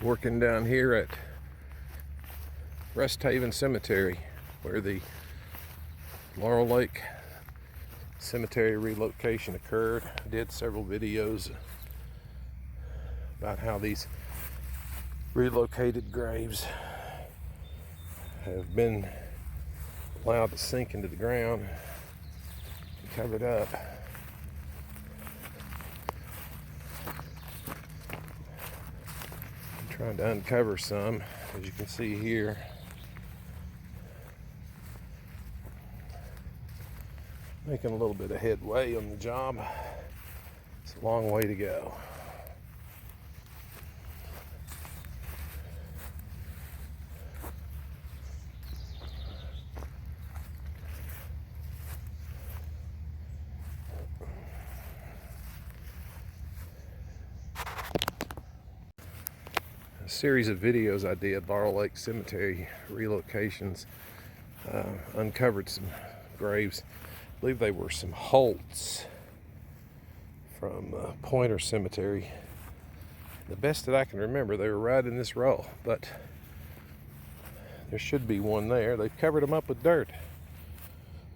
Working down here at Rest Haven Cemetery, where the Laurel Lake Cemetery relocation occurred. I did several videos about how these relocated graves have been allowed to sink into the ground and covered up. I'm trying to uncover some, as you can see here. Making a little bit of headway on the job. It's a long way to go. A series of videos I did, Laurel Lake Cemetery relocations, uncovered some graves. I believe they were some Holts from Pointer Cemetery. The best that I can remember, they were right in this row, but there should be one there. They've covered them up with dirt.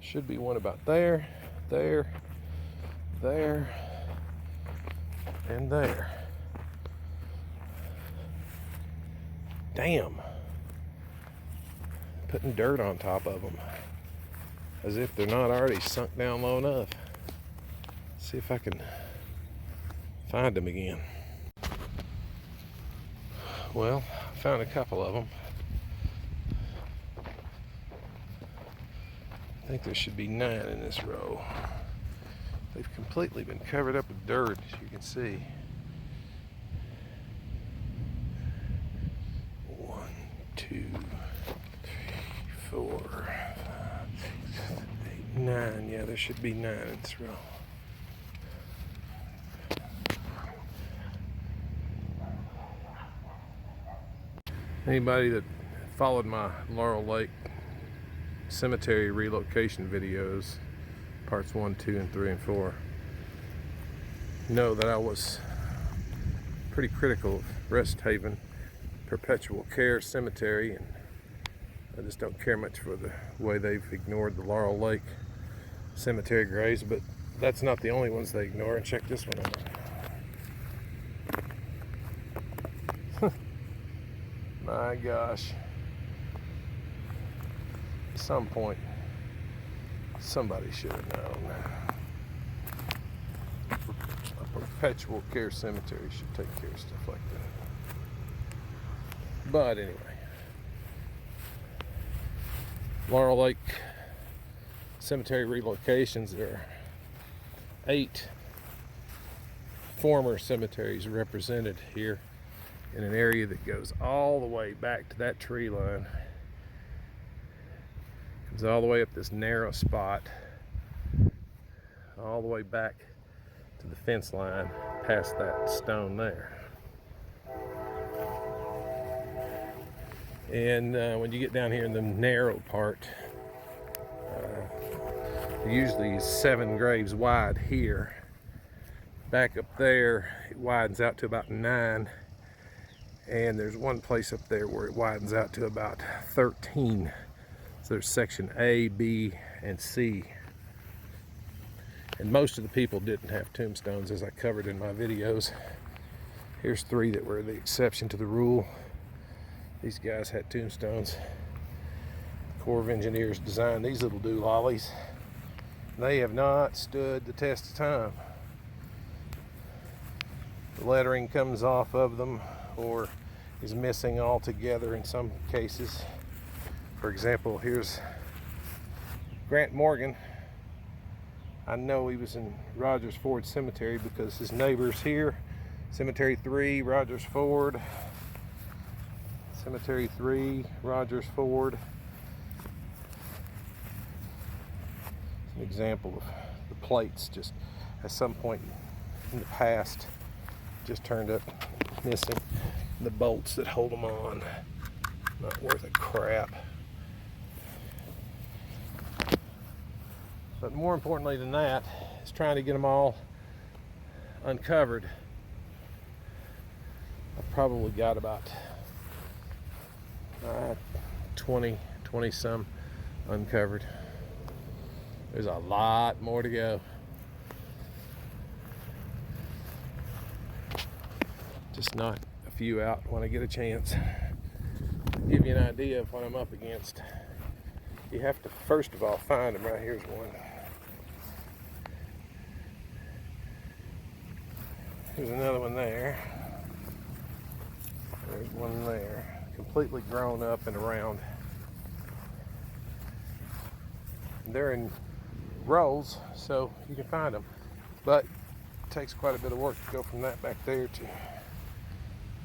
Should be one about there, there, there, and there. Damn. Putting dirt on top of them, as if they're not already sunk down low enough. See if I can find them again. Well, I found a couple of them. I think there should be 9 in this row. They've completely been covered up with dirt, as you can see. 1, 2, 3, 4, 5, 6, 7, 8, 9. Yeah, there should be 9 in this row. Anybody that followed my Laurel Lake Cemetery relocation videos, parts 1, 2, and 3, and 4, know that I was pretty critical of Rest Haven Perpetual Care Cemetery, and I just don't care much for the way they've ignored the Laurel Lake Cemetery graves, but that's not the only ones they ignore. And check this one out. My gosh. At some point, somebody should have known. A perpetual care cemetery should take care of stuff like that. But anyway, Laurel Lake Cemetery relocations, there are 8 former cemeteries represented here in an area that goes all the way back to that tree line. Comes all the way up this narrow spot, all the way back to the fence line, past that stone there. And when you get down here in the narrow part, usually 7 graves wide here. Back up there, it widens out to about 9. And there's one place up there where it widens out to about 13. So there's section A, B, and C. And most of the people didn't have tombstones, as I covered in my videos. Here's 3 that were the exception to the rule. These guys had tombstones. The Corps of Engineers designed these little doolollies. They have not stood the test of time. The lettering comes off of them, or is missing altogether in some cases. For example, here's Grant Morgan. I know he was in Rogers Ford Cemetery because his neighbor's here. Cemetery 3, Rogers Ford. Cemetery 3, Rogers Ford. It's an example of the plates just at some point in the past just turned up missing. The bolts that hold them on, not worth a crap. But more importantly than that is trying to get them all uncovered. I probably got about 20 some uncovered. There's a lot more to go. Just knock a few out when I get a chance. To give you an idea of what I'm up against, you have to first of all find them. Right here's one. There's another one there. There's one there. Completely grown up and around. They're in rows, so you can find them. But it takes quite a bit of work to go from that back there to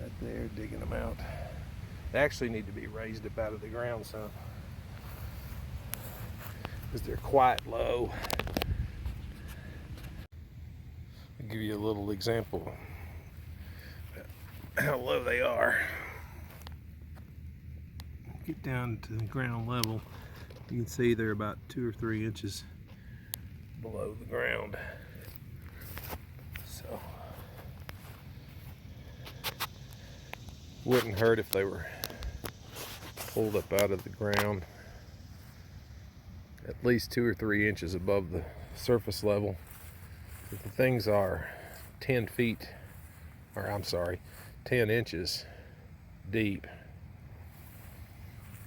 right there, digging them out. They actually need to be raised up out of the ground some, because they're quite low. I'll give you a little example of how low they are. Get down to the ground level, you can see they're about 2 or 3 inches below the ground. So wouldn't hurt if they were pulled up out of the ground at least 2 or 3 inches above the surface level. If the things are 10 inches deep,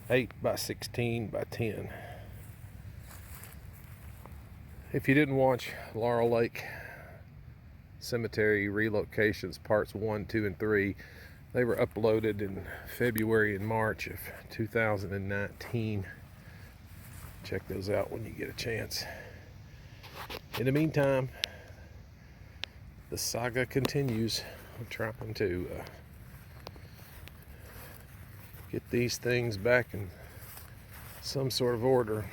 8 by 16 by 10. If you didn't watch Laurel Lake Cemetery Relocations Parts 1, 2, and 3, they were uploaded in February and March of 2019. Check those out when you get a chance. In the meantime, the saga continues. I'm trying to get these things back in some sort of order.